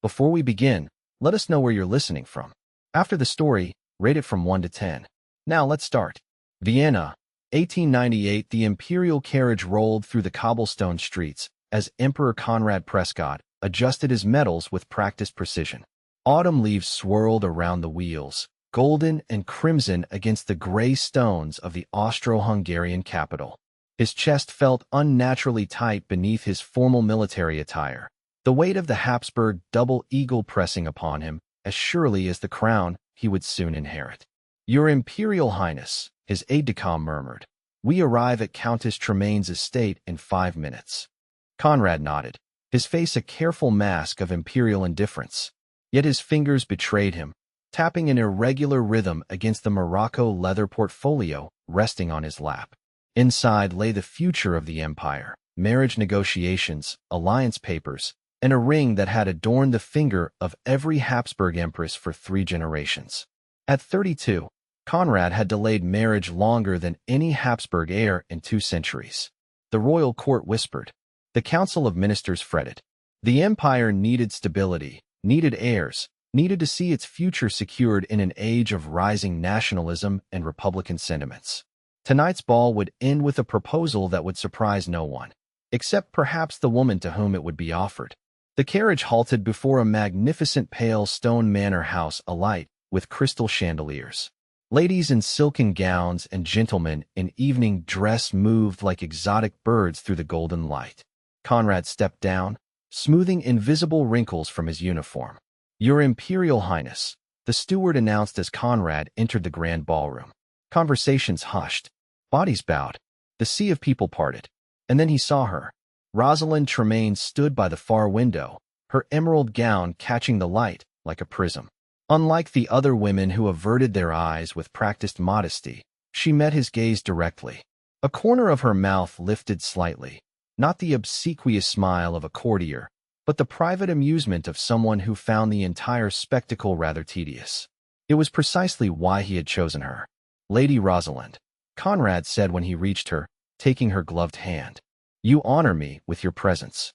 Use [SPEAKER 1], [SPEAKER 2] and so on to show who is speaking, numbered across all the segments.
[SPEAKER 1] Before we begin, let us know where you're listening from. After the story, rate it from 1 to 10. Now let's start. Vienna, 1898. The imperial carriage rolled through the cobblestone streets as Emperor Conrad Prescott adjusted his metals with practiced precision. Autumn leaves swirled around the wheels, golden and crimson against the gray stones of the Austro-Hungarian capital. His chest felt unnaturally tight beneath his formal military attire, the weight of the Habsburg double eagle pressing upon him as surely as the crown he would soon inherit. "Your Imperial Highness," his aide-de-camp murmured, "we arrive at Countess Tremaine's estate in 5 minutes." Conrad nodded, his face a careful mask of imperial indifference. Yet his fingers betrayed him, tapping in irregular rhythm against the Morocco leather portfolio resting on his lap. Inside lay the future of the empire, marriage negotiations, alliance papers, and a ring that had adorned the finger of every Habsburg empress for 3 generations. At 32, Conrad had delayed marriage longer than any Habsburg heir in 2 centuries. The royal court whispered. The council of ministers fretted. The empire needed stability, needed heirs, needed to see its future secured in an age of rising nationalism and republican sentiments. Tonight's ball would end with a proposal that would surprise no one, except perhaps the woman to whom it would be offered. The carriage halted before a magnificent pale stone manor house alight with crystal chandeliers. Ladies in silken gowns and gentlemen in evening dress moved like exotic birds through the golden light. Conrad stepped down, smoothing invisible wrinkles from his uniform. "Your Imperial Highness," the steward announced as Conrad entered the grand ballroom. Conversations hushed. Bodies bowed. The sea of people parted. And then he saw her. Rosalind Tremaine stood by the far window, her emerald gown catching the light like a prism. Unlike the other women who averted their eyes with practiced modesty, she met his gaze directly. A corner of her mouth lifted slightly, not the obsequious smile of a courtier, but the private amusement of someone who found the entire spectacle rather tedious. It was precisely why he had chosen her. "Lady Rosalind," Conrad said when he reached her, taking her gloved hand. "You honor me with your presence."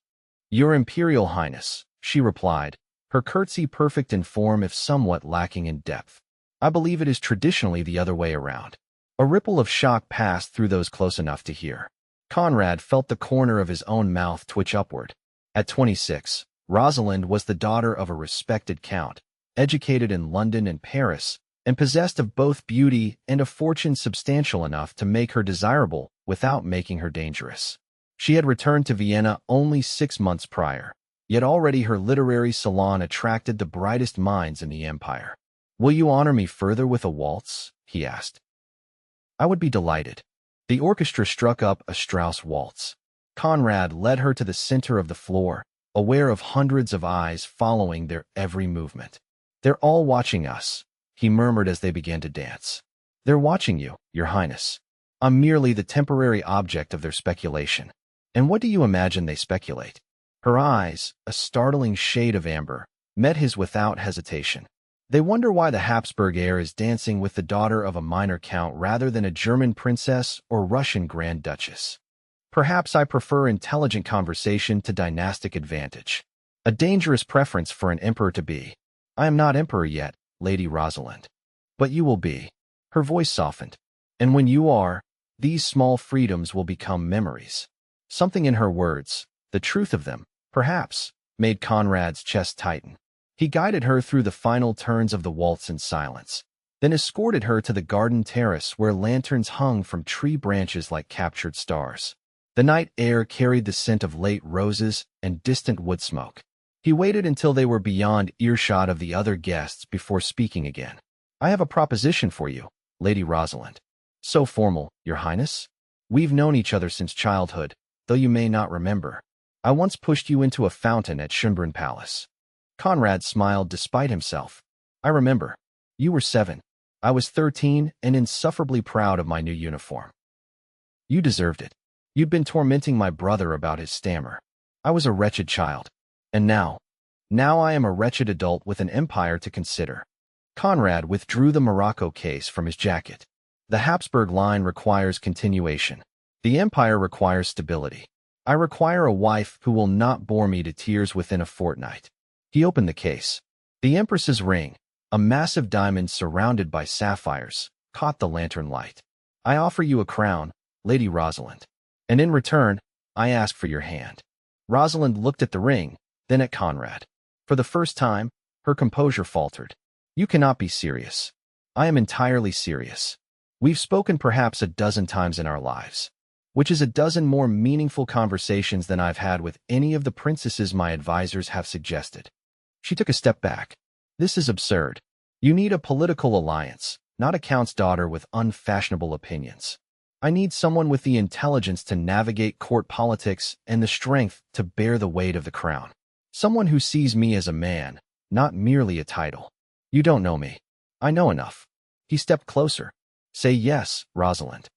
[SPEAKER 1] "Your Imperial Highness," she replied, her curtsy perfect in form if somewhat lacking in depth. "I believe it is traditionally the other way around." A ripple of shock passed through those close enough to hear. Conrad felt the corner of his own mouth twitch upward. At 26, Rosalind was the daughter of a respected count, educated in London and Paris, and possessed of both beauty and a fortune substantial enough to make her desirable without making her dangerous. She had returned to Vienna only 6 months prior, yet already her literary salon attracted the brightest minds in the empire. "Will you honor me further with a waltz?" he asked. "I would be delighted." The orchestra struck up a Strauss waltz. Conrad led her to the center of the floor, aware of hundreds of eyes following their every movement. "They're all watching us," he murmured as they began to dance. "They're watching you, Your Highness. I'm merely the temporary object of their speculation." "And what do you imagine they speculate?" Her eyes, a startling shade of amber, met his without hesitation. "They wonder why the Habsburg heir is dancing with the daughter of a minor count rather than a German princess or Russian Grand Duchess. Perhaps I prefer intelligent conversation to dynastic advantage. A dangerous preference for an emperor to be. I am not emperor yet, Lady Rosalind. But you will be." Her voice softened. "And when you are, these small freedoms will become memories." Something in her words, the truth of them, perhaps, made Conrad's chest tighten. He guided her through the final turns of the waltz in silence, then escorted her to the garden terrace where lanterns hung from tree branches like captured stars. The night air carried the scent of late roses and distant wood smoke. He waited until they were beyond earshot of the other guests before speaking again. "I have a proposition for you, Lady Rosalind." "So formal, Your Highness?" "We've known each other since childhood, though you may not remember. I once pushed you into a fountain at Schönbrunn Palace." Conrad smiled despite himself. "I remember. You were 7. I was 13 and insufferably proud of my new uniform. You deserved it. You'd been tormenting my brother about his stammer. I was a wretched child. And now I am a wretched adult with an empire to consider." Conrad withdrew the Morocco case from his jacket. "The Habsburg line requires continuation. The empire requires stability. I require a wife who will not bore me to tears within a fortnight." He opened the case. The Empress's ring, a massive diamond surrounded by sapphires, caught the lantern light. I offer you a crown, Lady Rosalind. And in return, I ask for your hand. Rosalind looked at the ring, then at Conrad. For the first time, her composure faltered. You cannot be serious. I am entirely serious. We've spoken perhaps a dozen times in our lives, which is a dozen more meaningful conversations than I've had with any of the princesses my advisors have suggested. She took a step back. This is absurd. You need a political alliance, not a count's daughter with unfashionable opinions. I need someone with the intelligence to navigate court politics and the strength to bear the weight of the crown. Someone who sees me as a man, not merely a title. You don't know me. I know enough. He stepped closer. Say yes, Rosalind.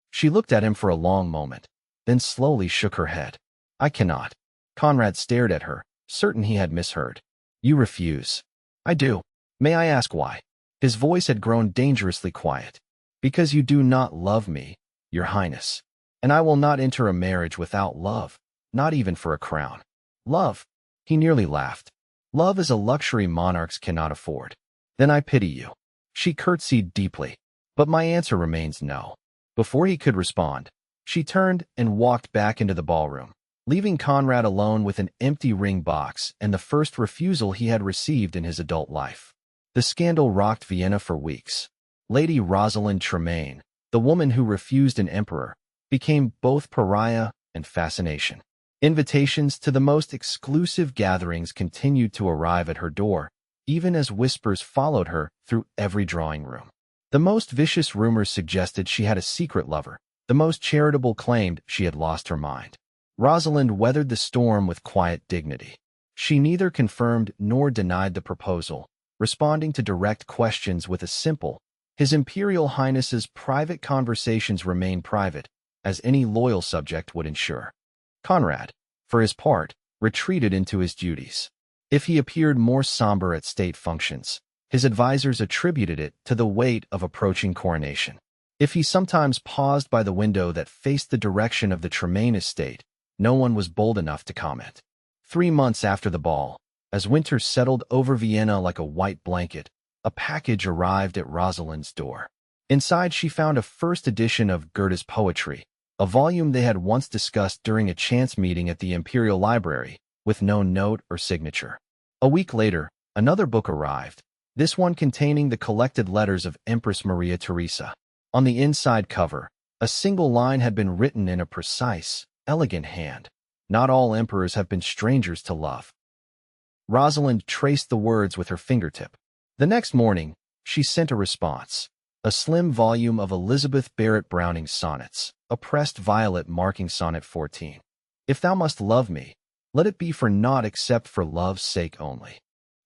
[SPEAKER 1] She looked at him for a long moment, then slowly shook her head. I cannot. Conrad stared at her, certain he had misheard. You refuse. I do. May I ask why? His voice had grown dangerously quiet. Because you do not love me, Your Highness. And I will not enter a marriage without love, not even for a crown. Love. He nearly laughed. Love is a luxury monarchs cannot afford. Then I pity you. She curtsied deeply. But my answer remains no. Before he could respond, she turned and walked back into the ballroom, leaving Conrad alone with an empty ring box and the first refusal he had received in his adult life. The scandal rocked Vienna for weeks. Lady Rosalind Tremaine, the woman who refused an emperor, became both pariah and fascination. Invitations to the most exclusive gatherings continued to arrive at her door, even as whispers followed her through every drawing room. The most vicious rumors suggested she had a secret lover. The most charitable claimed she had lost her mind. Rosalind weathered the storm with quiet dignity. She neither confirmed nor denied the proposal, responding to direct questions with a simple, His Imperial Highness's private conversations remain private, as any loyal subject would ensure. Conrad, for his part, retreated into his duties. If he appeared more somber at state functions, his advisors attributed it to the weight of approaching coronation. If he sometimes paused by the window that faced the direction of the Tremaine estate, no one was bold enough to comment. 3 months after the ball, as winter settled over Vienna like a white blanket, a package arrived at Rosalind's door. Inside she found a first edition of Goethe's poetry, a volume they had once discussed during a chance meeting at the Imperial Library, with no note or signature. A week later, another book arrived, this one containing the collected letters of Empress Maria Theresa. On the inside cover, a single line had been written in a precise, elegant hand. Not all emperors have been strangers to love. Rosalind traced the words with her fingertip. The next morning, she sent a response, a slim volume of Elizabeth Barrett Browning's sonnets, a pressed violet marking Sonnet 14. If thou must love me, let it be for naught except for love's sake only.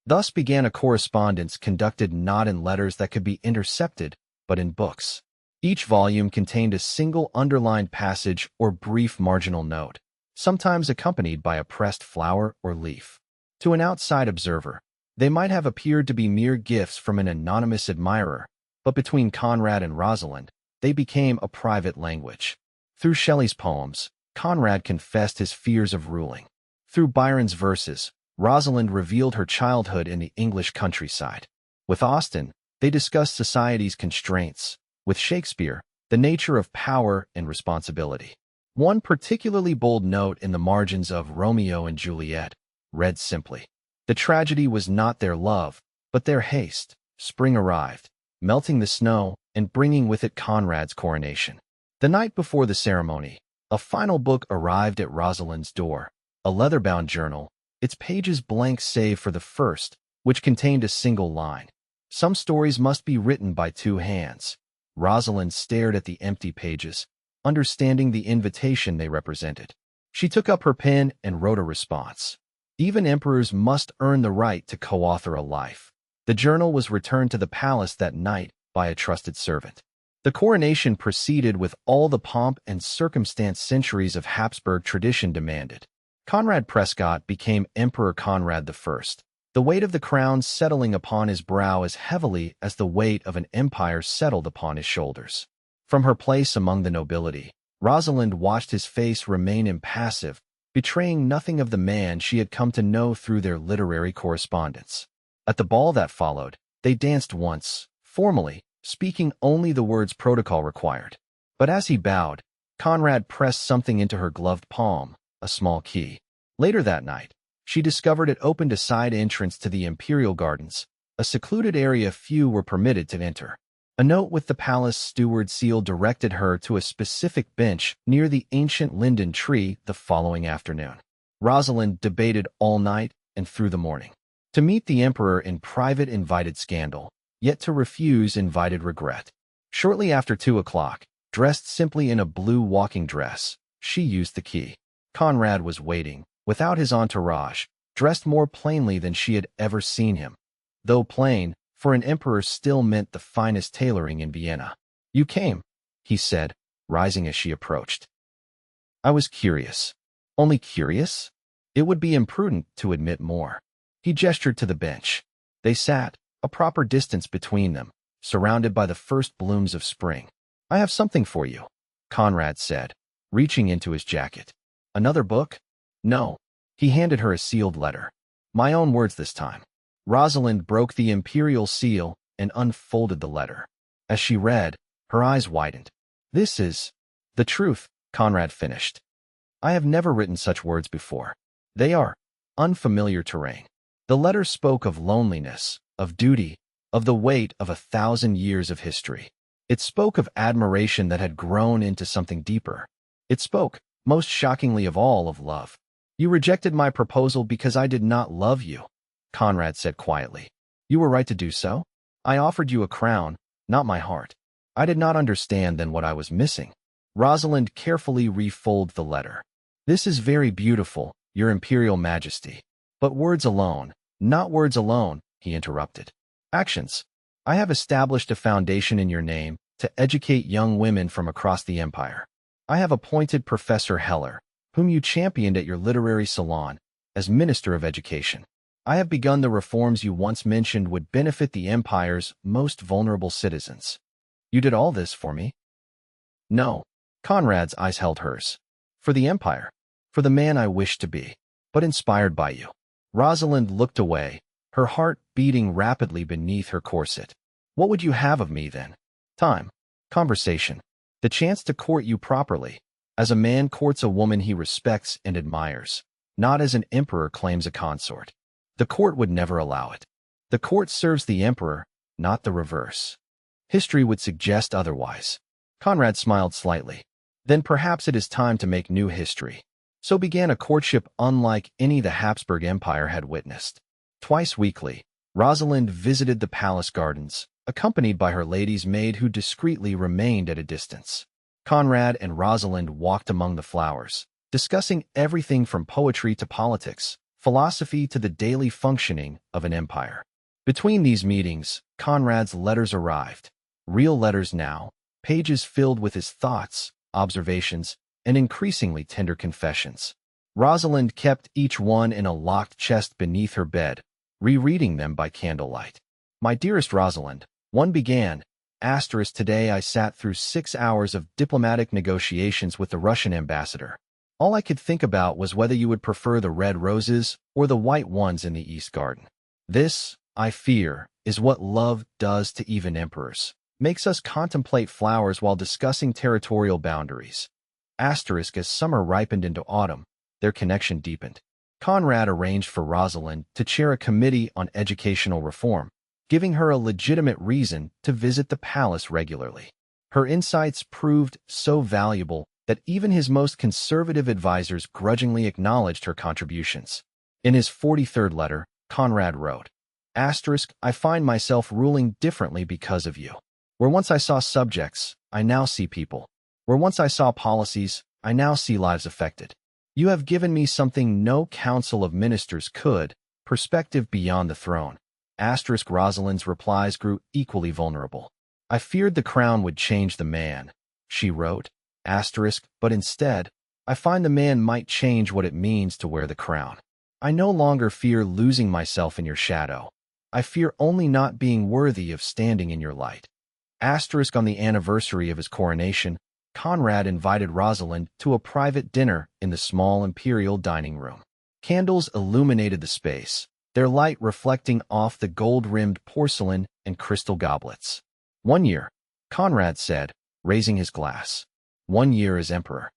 [SPEAKER 1] Thus began a correspondence conducted not in letters that could be intercepted, but in books. Each volume contained a single underlined passage or brief marginal note, sometimes accompanied by a pressed flower or leaf. To an outside observer, they might have appeared to be mere gifts from an anonymous admirer, but between Conrad and Rosalind, they became a private language. Through Shelley's poems, Conrad confessed his fears of ruling. Through Byron's verses, Rosalind revealed her childhood in the English countryside. With Austen, they discussed society's constraints. With Shakespeare, the nature of power and responsibility. One particularly bold note in the margins of Romeo and Juliet read simply, the tragedy was not their love, but their haste. Spring arrived, melting the snow and bringing with it Conrad's coronation. The night before the ceremony, a final book arrived at Rosalind's door, a leather-bound journal, its pages blank save for the first, which contained a single line. Some stories must be written by 2 hands. Rosalind stared at the empty pages, understanding the invitation they represented. She took up her pen and wrote a response. Even emperors must earn the right to co-author a life. The journal was returned to the palace that night by a trusted servant. The coronation proceeded with all the pomp and circumstance centuries of Habsburg tradition demanded. Conrad Prescott became Emperor Conrad I, the weight of the crown settling upon his brow as heavily as the weight of an empire settled upon his shoulders. From her place among the nobility, Rosalind watched his face remain impassive, betraying nothing of the man she had come to know through their literary correspondence. At the ball that followed, they danced once, formally, speaking only the words protocol required. But as he bowed, Conrad pressed something into her gloved palm, a small key. Later that night, she discovered it opened a side entrance to the imperial gardens, a secluded area few were permitted to enter. A note with the palace steward seal directed her to a specific bench near the ancient linden tree the following afternoon. Rosalind debated all night and through the morning. To meet the emperor in private invited scandal, yet to refuse invited regret. Shortly after 2 o'clock, dressed simply in a blue walking dress, she used the key. Conrad was waiting, without his entourage, dressed more plainly than she had ever seen him. Though plain, for an emperor still meant the finest tailoring in Vienna. "You came," he said, rising as she approached. "I was curious." "Only curious?" It would be imprudent to admit more. He gestured to the bench. They sat, a proper distance between them, surrounded by the first blooms of spring. "I have something for you," Conrad said, reaching into his jacket. "Another book?" "No." He handed her a sealed letter. "My own words this time." Rosalind broke the imperial seal and unfolded the letter. As she read, her eyes widened. "This is the truth," Conrad finished. "I have never written such words before. They are unfamiliar terrain." The letter spoke of loneliness, of duty, of the weight of 1,000 years of history. It spoke of admiration that had grown into something deeper. It spoke, most shockingly of all, of love. "You rejected my proposal because I did not love you," Conrad said quietly. "You were right to do so. I offered you a crown, not my heart. I did not understand then what I was missing." Rosalind carefully refolded the letter. "This is very beautiful, Your Imperial Majesty. But words alone, not words alone," he interrupted. "Actions. I have established a foundation in your name to educate young women from across the empire. I have appointed Professor Heller, whom you championed at your literary salon, as Minister of Education. I have begun the reforms you once mentioned would benefit the empire's most vulnerable citizens. You did all this for me?" "No." Conrad's eyes held hers. "For the empire. For the man I wish to be. But inspired by you." Rosalind looked away, her heart beating rapidly beneath her corset. "What would you have of me, then?" "Time. Conversation. The chance to court you properly, as a man courts a woman he respects and admires, not as an emperor claims a consort. The court would never allow it. The court serves the emperor, not the reverse. History would suggest otherwise." Conrad smiled slightly. "Then perhaps it is time to make new history." So began a courtship unlike any the Habsburg Empire had witnessed. Twice weekly, Rosalind visited the palace gardens, accompanied by her lady's maid who discreetly remained at a distance. Conrad and Rosalind walked among the flowers, discussing everything from poetry to politics, philosophy to the daily functioning of an empire. Between these meetings, Conrad's letters arrived. Real letters now, pages filled with his thoughts, observations, and increasingly tender confessions. Rosalind kept each one in a locked chest beneath her bed, rereading them by candlelight. "My dearest Rosalind," one began, "Today I sat through 6 hours of diplomatic negotiations with the Russian ambassador. All I could think about was whether you would prefer the red roses or the white ones in the East Garden. This, I fear, is what love does to even emperors. Makes us contemplate flowers while discussing territorial boundaries." As summer ripened into autumn, their connection deepened. Conrad arranged for Rosalind to chair a committee on educational reform, giving her a legitimate reason to visit the palace regularly. Her insights proved so valuable that even his most conservative advisors grudgingly acknowledged her contributions. In his 43rd letter, Conrad wrote, "I find myself ruling differently because of you. Where once I saw subjects, I now see people. Where once I saw policies, I now see lives affected. You have given me something no council of ministers could, perspective beyond the throne." Rosalind's replies grew equally vulnerable. "I feared the crown would change the man," she wrote, "but instead, I find the man might change what it means to wear the crown. I no longer fear losing myself in your shadow. I fear only not being worthy of standing in your light." On the anniversary of his coronation, Conrad invited Rosalind to a private dinner in the small imperial dining room. Candles illuminated the space, their light reflecting off the gold-rimmed porcelain and crystal goblets. 1 year, Conrad said, raising his glass. 1 year as emperor.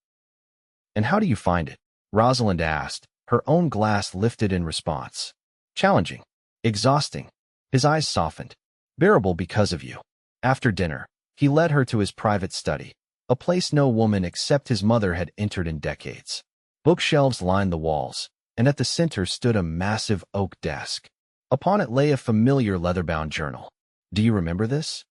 [SPEAKER 1] And how do you find it? Rosalind asked, her own glass lifted in response. Challenging. Exhausting. His eyes softened. Bearable because of you. After dinner, he led her to his private study, a place no woman except his mother had entered in decades. Bookshelves lined the walls, and at the center stood a massive oak desk. Upon it lay a familiar leather-bound journal. Do you remember this?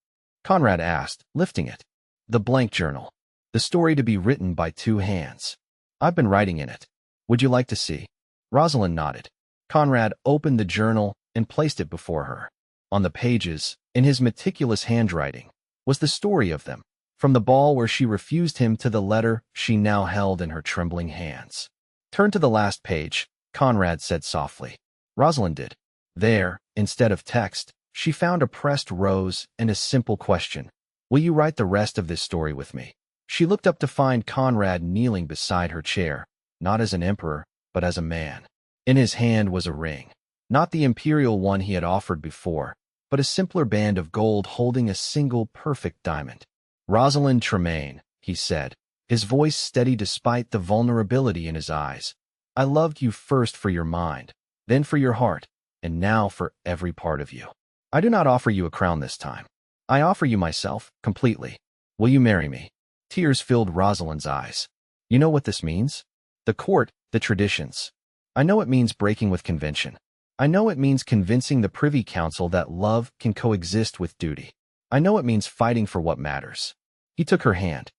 [SPEAKER 1] Conrad asked, lifting it. The blank journal. The story to be written by 2 hands. I've been writing in it. Would you like to see? Rosalind nodded. Conrad opened the journal and placed it before her. On the pages, in his meticulous handwriting, was the story of them, from the ball where she refused him to the letter she now held in her trembling hands. Turn to the last page, Conrad said softly. Rosalind did. There, instead of text, she found a pressed rose and a simple question. Will you write the rest of this story with me? She looked up to find Conrad kneeling beside her chair, not as an emperor, but as a man. In his hand was a ring, not the imperial one he had offered before, but a simpler band of gold holding a single perfect diamond. Rosalind Tremaine, he said, his voice steady despite the vulnerability in his eyes. I loved you first for your mind, then for your heart, and now for every part of you. I do not offer you a crown this time. I offer you myself, completely. Will you marry me? Tears filled Rosalind's eyes. You know what this means? The court, the traditions. I know it means breaking with convention. I know it means convincing the Privy Council that love can coexist with duty. I know it means fighting for what matters. He took her hand.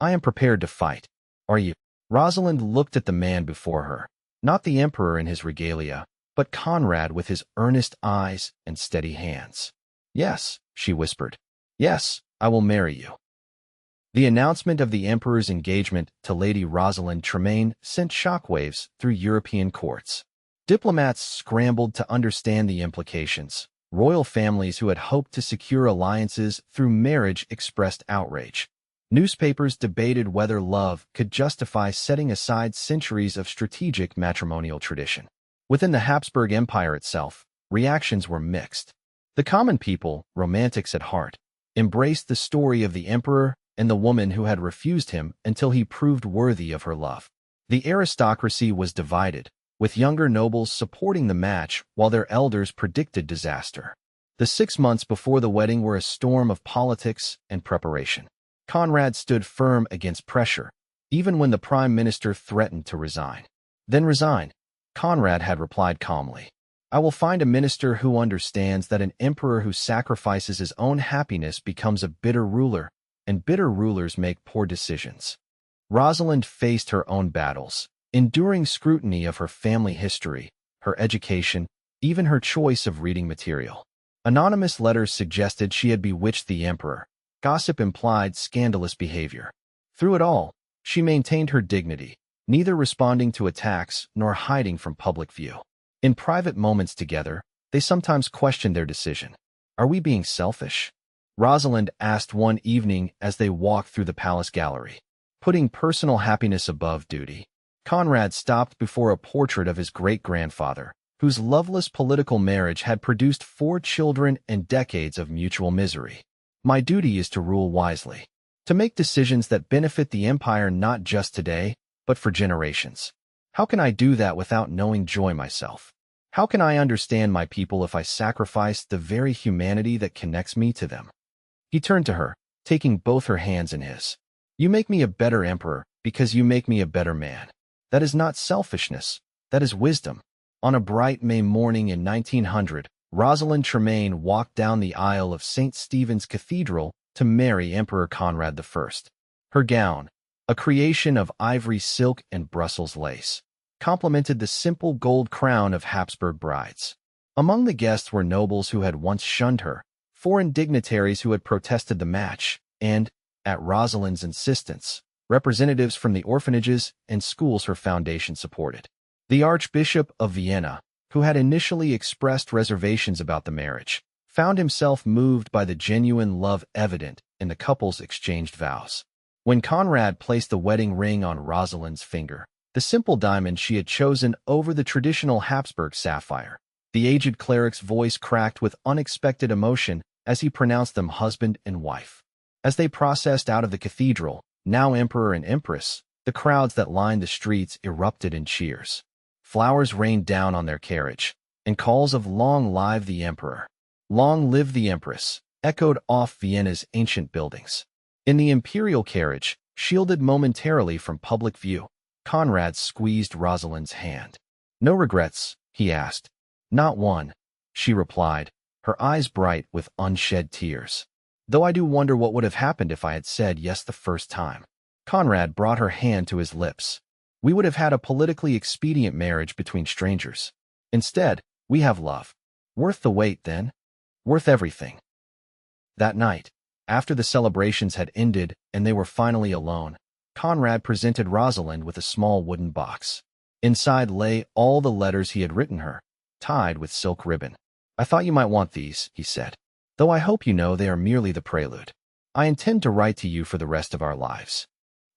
[SPEAKER 1] I am prepared to fight. Are you? Rosalind looked at the man before her, not the emperor in his regalia, but Conrad with his earnest eyes and steady hands. Yes, she whispered. Yes, I will marry you. The announcement of the emperor's engagement to Lady Rosalind Tremaine sent shockwaves through European courts. Diplomats scrambled to understand the implications. Royal families who had hoped to secure alliances through marriage expressed outrage. Newspapers debated whether love could justify setting aside centuries of strategic matrimonial tradition. Within the Habsburg Empire itself, reactions were mixed. The common people, romantics at heart, embraced the story of the emperor and the woman who had refused him until he proved worthy of her love. The aristocracy was divided, with younger nobles supporting the match while their elders predicted disaster. The 6 months before the wedding were a storm of politics and preparation. Conrad stood firm against pressure, even when the prime minister threatened to resign. Then resign, Conrad had replied calmly. I will find a minister who understands that an emperor who sacrifices his own happiness becomes a bitter ruler, and bitter rulers make poor decisions. Rosalind faced her own battles, enduring scrutiny of her family history, her education, even her choice of reading material. Anonymous letters suggested she had bewitched the emperor. Gossip implied scandalous behavior. Through it all, she maintained her dignity, neither responding to attacks nor hiding from public view. In private moments together, they sometimes questioned their decision. Are we being selfish? Rosalind asked one evening as they walked through the palace gallery. Putting personal happiness above duty, Conrad stopped before a portrait of his great-grandfather, whose loveless political marriage had produced 4 children and decades of mutual misery. My duty is to rule wisely, to make decisions that benefit the empire not just today, but for generations. How can I do that without knowing joy myself? How can I understand my people if I sacrifice the very humanity that connects me to them? He turned to her, taking both her hands in his. You make me a better emperor because you make me a better man. That is not selfishness, that is wisdom. On a bright May morning in 1900, Rosalind Tremaine walked down the aisle of St. Stephen's Cathedral to marry Emperor Conrad I. Her gown, a creation of ivory silk and Brussels lace, complemented the simple gold crown of Habsburg brides. Among the guests were nobles who had once shunned her, foreign dignitaries who had protested the match, and, at Rosalind's insistence, representatives from the orphanages and schools her foundation supported. The Archbishop of Vienna, who had initially expressed reservations about the marriage, found himself moved by the genuine love evident in the couple's exchanged vows. When Conrad placed the wedding ring on Rosalind's finger, the simple diamond she had chosen over the traditional Habsburg sapphire, the aged cleric's voice cracked with unexpected emotion as he pronounced them husband and wife. As they processed out of the cathedral, now emperor and empress, the crowds that lined the streets erupted in cheers. Flowers rained down on their carriage, and calls of "Long live the emperor! Long live the empress!" echoed off Vienna's ancient buildings. In the imperial carriage, shielded momentarily from public view, Conrad squeezed Rosalind's hand. "No regrets?" he asked. "Not one," she replied, her eyes bright with unshed tears. "Though I do wonder what would have happened if I had said yes the first time." Conrad brought her hand to his lips. "We would have had a politically expedient marriage between strangers. Instead, we have love. Worth the wait, then? Worth everything." That night, after the celebrations had ended and they were finally alone, Conrad presented Rosalind with a small wooden box. Inside lay all the letters he had written her, tied with silk ribbon. "I thought you might want these," he said, "though I hope you know they are merely the prelude. I intend to write to you for the rest of our lives."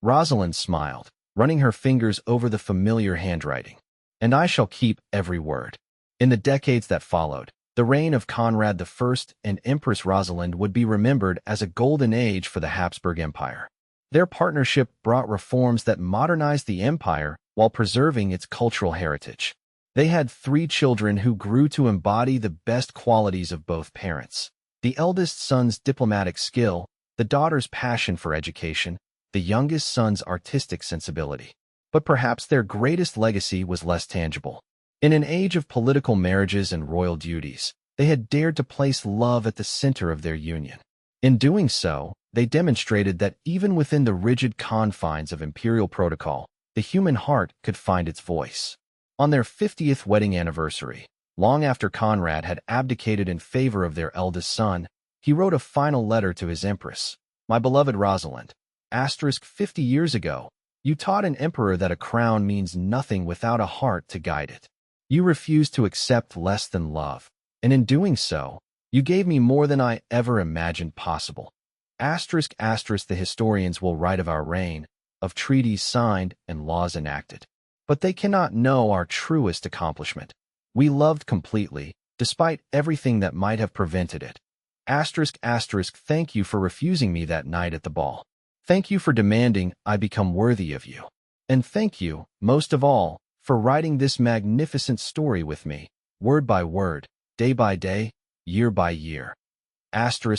[SPEAKER 1] Rosalind smiled, running her fingers over the familiar handwriting. "And I shall keep every word." In the decades that followed, the reign of Conrad I and Empress Rosalind would be remembered as a golden age for the Habsburg Empire. Their partnership brought reforms that modernized the empire while preserving its cultural heritage. They had 3 children who grew to embody the best qualities of both parents: the eldest son's diplomatic skill, the daughter's passion for education, the youngest son's artistic sensibility. But perhaps their greatest legacy was less tangible. In an age of political marriages and royal duties, they had dared to place love at the center of their union. In doing so, they demonstrated that even within the rigid confines of imperial protocol, the human heart could find its voice. On their 50th wedding anniversary, long after Conrad had abdicated in favor of their eldest son, he wrote a final letter to his empress. "My beloved Rosalind, 50 years ago, you taught an emperor that a crown means nothing without a heart to guide it. You refused to accept less than love, and in doing so, you gave me more than I ever imagined possible." The historians will write of our reign, of treaties signed and laws enacted. But they cannot know our truest accomplishment. We loved completely, despite everything that might have prevented it. Thank you for refusing me that night at the ball. Thank you for demanding I become worthy of you. And thank you, most of all, for writing this magnificent story with me, word by word, day by day, year by year.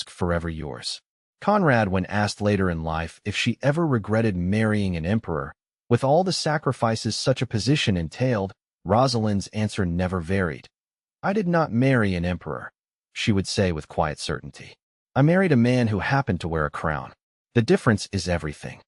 [SPEAKER 1] Forever yours. Conrad, when asked later in life if she ever regretted marrying an emperor, with all the sacrifices such a position entailed, Rosalind's answer never varied. "I did not marry an emperor," she would say with quiet certainty. "I married a man who happened to wear a crown. The difference is everything."